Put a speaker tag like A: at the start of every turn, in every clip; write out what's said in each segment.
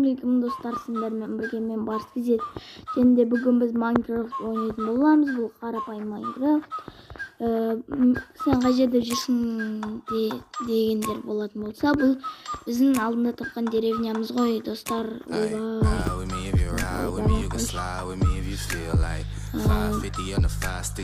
A: Ассалаумалейкум достар, сіздермен бірге мен Барс Визет. Және де бүгін біз Майнкрафт ойнайтын боламыз. Бұл қарапайым Майнкрафт. Сен қай жерде жүрсің дегендер болатын болса, бұл біздің алдында тапқан деревнямыз ғой достар.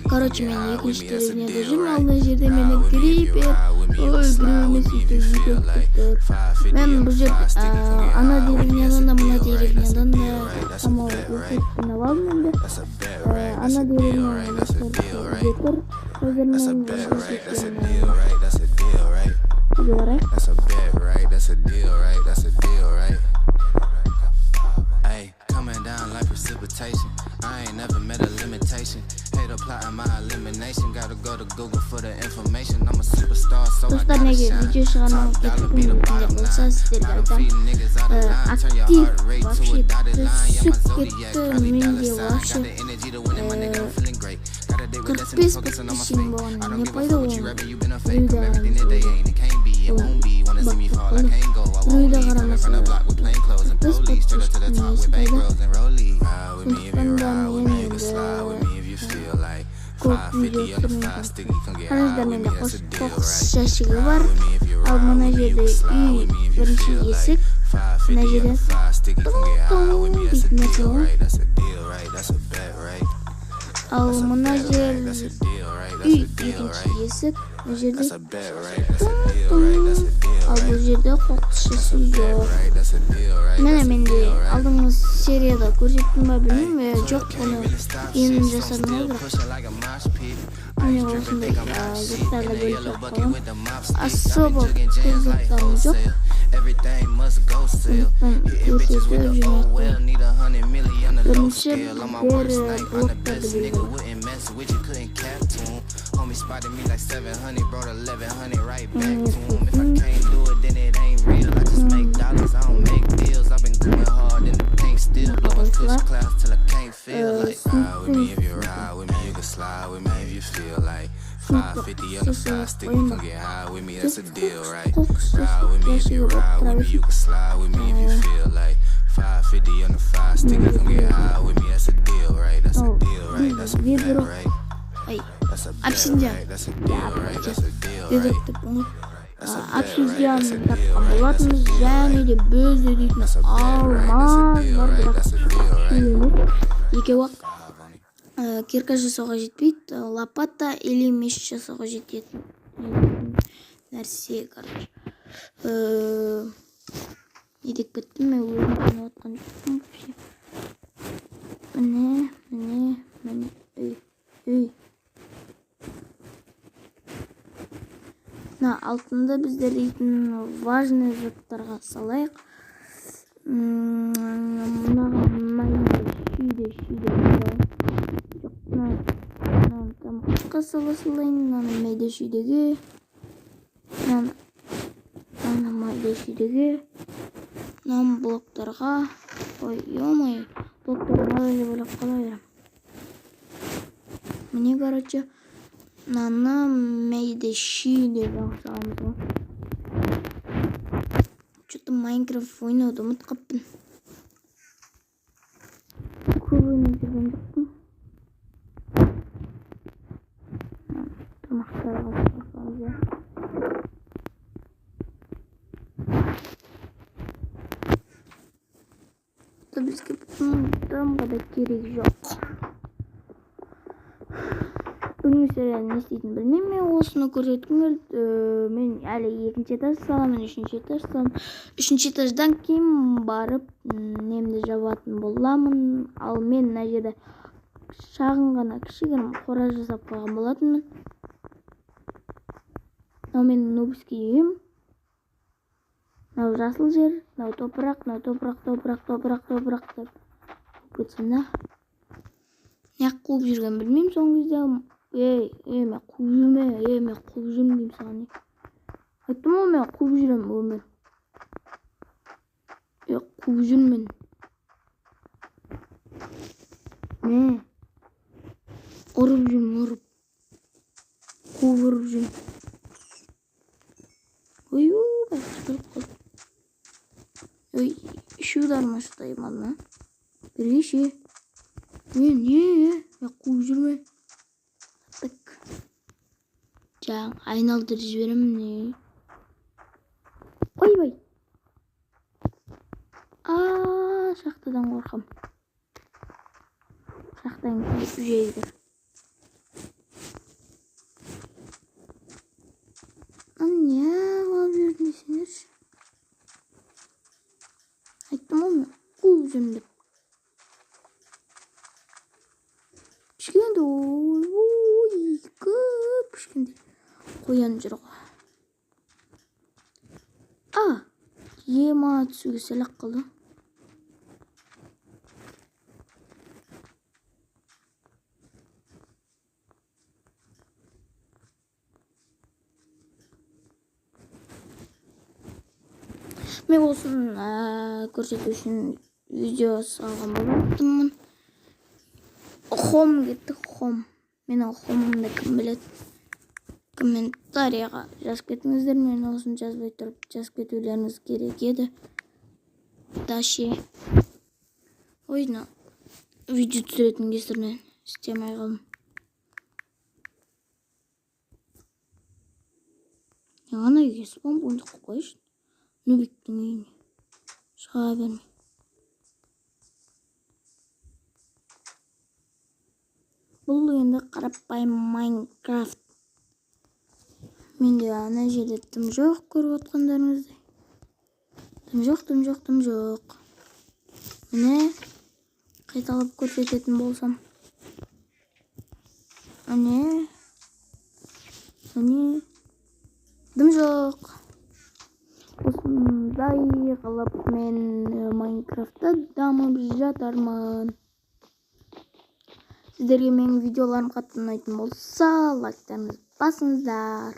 A: Короче, мен екінші деревняда жүрмін. Алдына жерде мені крипер. Мен бұл жер ана деревнядан да мына деревнядан да самал өтетін алалым енді. Ана деревнядан жетір. Өзірмен
B: coming down like precipitation. I ain't never met a limitation. Hate applying my elimination. Gotta go to Google for the information. I'm a superstar, so I gotta shine. Top dollar be the bottom line. Bottom feeding niggas out of line. Turn your heart rate to a dotted line. Yeah, my zodiac probably dollar sign. Got the energy to win it, my nigga, I'm feeling great. Got a day with less than focusing on my fate. I don't give a fuck what you rapping, you been a fake. I'm everything that they ain't. It can't be, it won't be. Wanna see me fall, I can't go. I won't leave. Coming from the block with plain clothes and police. Straight up to the top with bankrolls and rollies. Ride with me if you ride with me. You can slide with me if you feel like 550 on the 5 sticky. Come get high with me, that's a deal, right? Ride with me if you ride with me. You can slide with me if you feel like 550 on the 5 sticky. Come get high with me, that's a deal, right? That's a deal, right? That's a bet, right?
A: Ал мына жер үй екінші есік, бұл жерде ал бұл жерде қоқысшысы жоқ. Менде алдыңғы серияда көрсеттім ба білмеймін, жоқ, бұны енім жасадым ғой, бірақ міне осындай заттарды бөліп қойған. Особо көп заттарым жоқ. Бірінші
B: Homie spotted me like 700, brought 1100 right back to him. If I can't do it, then it ain't real. I just make dollars, I don't make deals. I've been going hard in the paint, still blowing push clouds till I can't feel like. Ride with me if you ride with me, you can slide with me if you feel like 550 on the 5 sticky. Come get high with me, that's a deal, right? Ride with me if you ride with me, you can slide with me if you feel like 550 on the 5 sticky. Come get high with me, that's a deal, right? That's a deal, right? That's a bet, right?
A: Обсидиан. Обсидиан тапқан болатынбыз, және де бөз дейтін алмаз бар, бірақ екеуі кирка жасауға жетпейді, лопата или меш жасауға жететін нәрсе, короче. Не деп кеттім, мен өзім қанып отқан жоқпын вообще. Міне, алтында біздер дейтін важный заттарға салайық. Мұнаға шүйде жоқ, тамаққа салайын, майда шүйдеге, майда шүйдеге, блоктарға, ой, блоктарға деп ойлап қала берем. Мне, короче, нана майда шүйде бағсағымыз ғой. Что-то Майнкрафт ойнауды ұмыт қаппын. Көп ойнап жүрген жоқпын. Тамақтарға салсамыз иә. Бізге бұтынға да керек жоқ. Бүгін серияны не істейтін білмеймін, мен осыны көрсеткім келді. Мен әлі екінші этаж саламын, үшінші этаж саламын. Үшінші этаждан кейін барып немді жабатын боламын. Ал мен мына жерде шағын ғана кішігірім қора жасап қойған болатынмын. Мынау менің нубский үйім. Мынау жасыл жер, мынау топырақ деп кетсін да. Не қуып жүрген білмеймін соңғы кезде. Мен қуып жүрмін деймін саған. Айттым ғой, мен қуып жүрем өмір. Қуып жүрмін. Не? Ұрып жүрмін, қуып ұрып жүрмін. Ой, Şuradan başlayayım anla. Bir işi. Niye? Ya kuğu жүрme. Tık. Can aynalıdır жіберем ne? Oy. Şахтадан korkam. Şахтадан üceydir. Anne var bir ayттым ғой мен қуып жүрмін деп. Кішкентай ой көп кішкентай қоян жүр ғой. Ема түсуге сәлақ қылды. Мен болсын көрсету үшін видео салған болатынмын. Хом кетті, хом. Менің хомымды кім біледі? Комментарияға жазып кетіңіздер. Мен осын жазбай тұрып жазып кетулеріңіз керек еді. Даши. Ойна. Видео түсіретін кесірінен істемей қалдым. Ана үйге спампонды қойшы. Нубиктің үйіне. Шыға бермей. Бұл енді қарапайым Майнкрафт. Менде ана жерде тым жоқ көріп отқандарыңыздай. Тым жоқ. Міне қайталап көрсететін болсам. Міне тым жоқ. Осындай қылып мен Майнкрафтта дамып жатармын. Сіздерге менің видеоларым қатты ұнайтын болса, лайктарыңызды басыңыздар.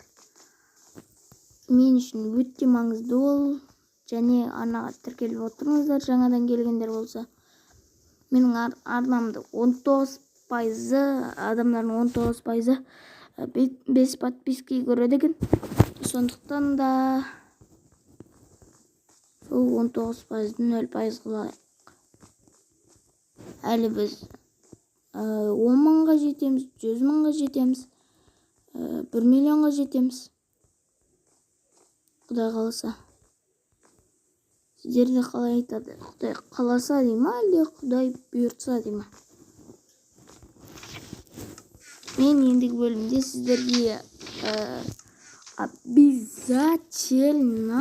A: Мен үшін өте маңызды ол. Және арнаға тіркеліп отырыңыздар, жаңадан келгендер болса. Менің арнамды 19%, адамдардың 19% 5 подписки көреді екен. Сондықтан да сол 19%-ді 0% қылайық. Әлі біз 10 мыңға жетеміз, 100 мыңға жетеміз, 1 миллионға жетеміз. Құдай қаласа. Сіздерді қалай айтады? Құдай қаласа дей ма, әлде Құдай бұйыртса дей ма? Мен ендігі бөлімде сіздерге обязательно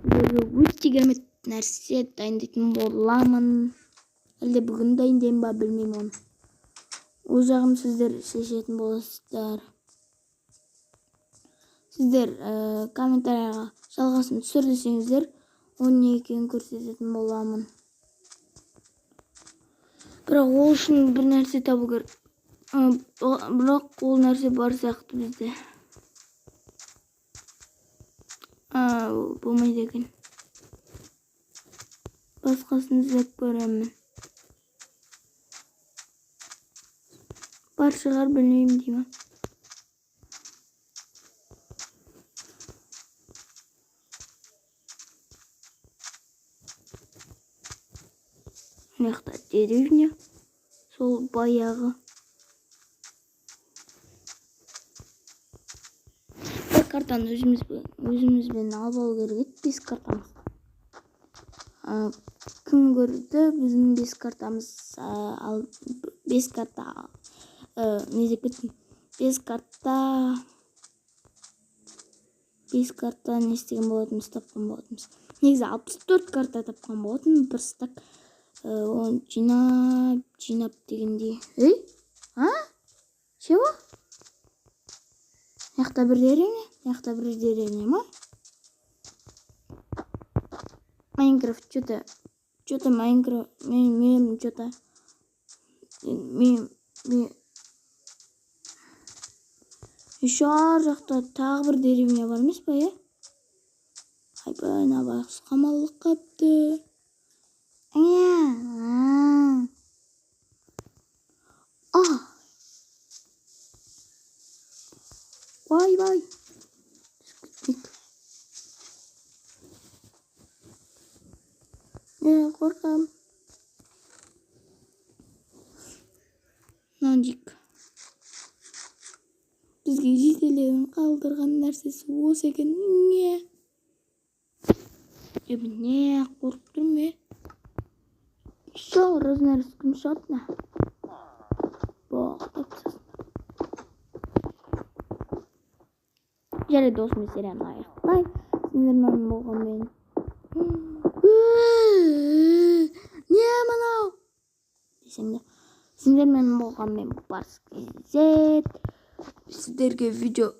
A: өте керемет нәрсе дайындайтын боламын. Әлде бүгін дайындайын ба білмеймін оны. Ол жағын сіздер шешетін боласыздар. Сіздер комментарияға жалғасын түсір десеңіздер, оның не екенін көрсететін боламын. Бірақ ол үшін бір нәрсе табу керек. Бірақ ол нәрсе бар сияқты бізде. Болмайды екен. Басқасын іздеп көремін. Бар шығар білмеймін деймін. Мықты деревня. Сол баяғы. Бір картаны өзімізбен алып алу керек еді, 5 картамыз. Кім көрді біздің 5 картамыз 5 карта не деп кеттім? 5 карта не істеген болатынбыз, тапқан болатынбыз. Негізі 64 карта тапқан болатын, бір стак жинап дегендей. Чего? Яқта бір деревня ма? Майнкрафт что-то Майнкрафт мен что-то еще ар жақта тағы бір деревня бар емес па, е? Айбай, набайқыз қамалып қапты. Бай. коркам. Нанжик. Бизге жетелеген калтырган нерсеси осы экен. Эмне коркуп турмун? Что размер скриншотна? Бок тапсыз. Жаре досым серияны аяктайм. Сиздермен болгон мен. Не мынау? Десем да. Сиздермен болгон мен Барский Z. Сиздерге видео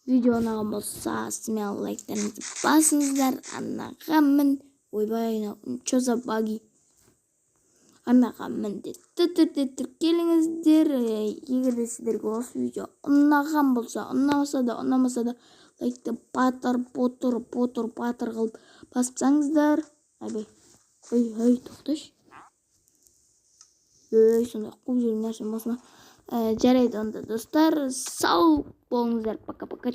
A: ұнаған болса, сізмен лайктарыңызды басыңыздар. Анағамын. Ойбай, чоза баги. Анағамын міндетті түрде тіркеліңіздер. Егер де сіздерге осы видео ұнаған болса, ұнамаса да лайкты батыр қылып бассаңыздар. Ай, тоқташ. Сондай қуып жүрген нәрсе болсына. Жарайды онда достар, сау болыңыздар. Пока-пока.